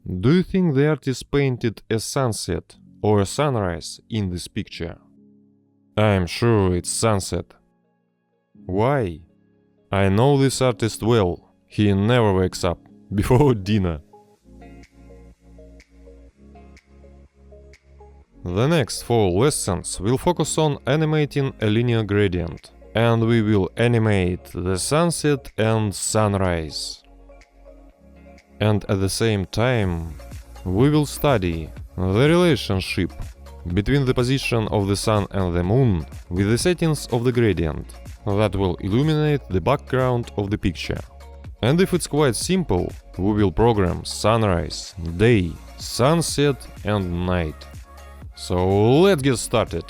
Do you think the artist painted a sunset or a sunrise in this picture? I'm sure it's sunset. Why? I know this artist well. He never wakes up before dinner. The next 4 lessons will focus on animating a linear gradient, and we will animate the sunset and sunrise. And at the same time, we will study the relationship between the position of the sun and the moon with the settings of the gradient that will illuminate the background of the picture. And if it's quite simple, we will program sunrise, day, sunset and night. So let's get started.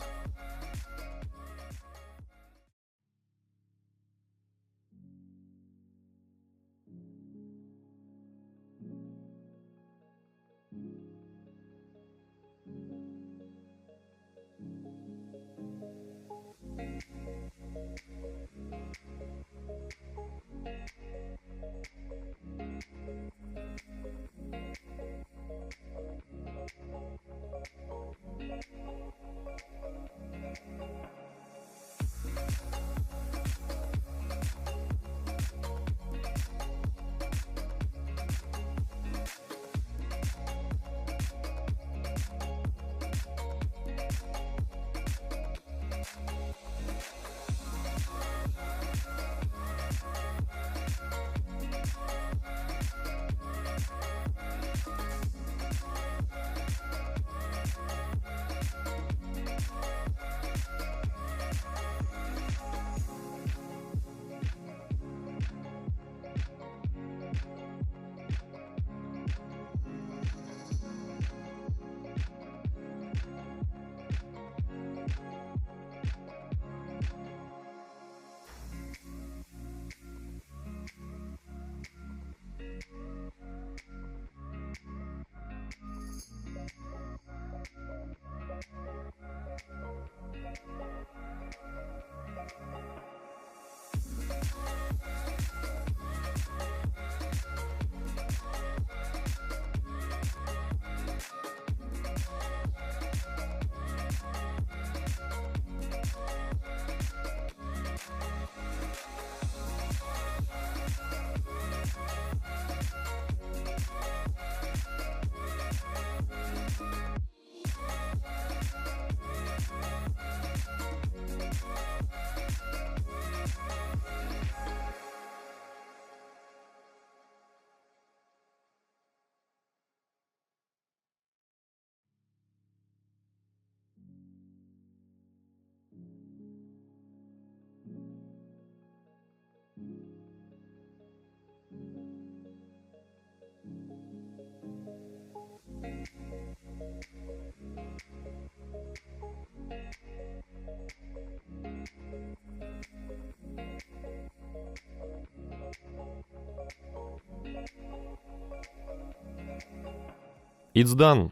It's done!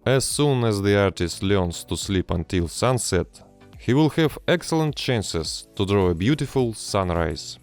As soon as the artist learns to sleep until sunset, he will have excellent chances to draw a beautiful sunrise.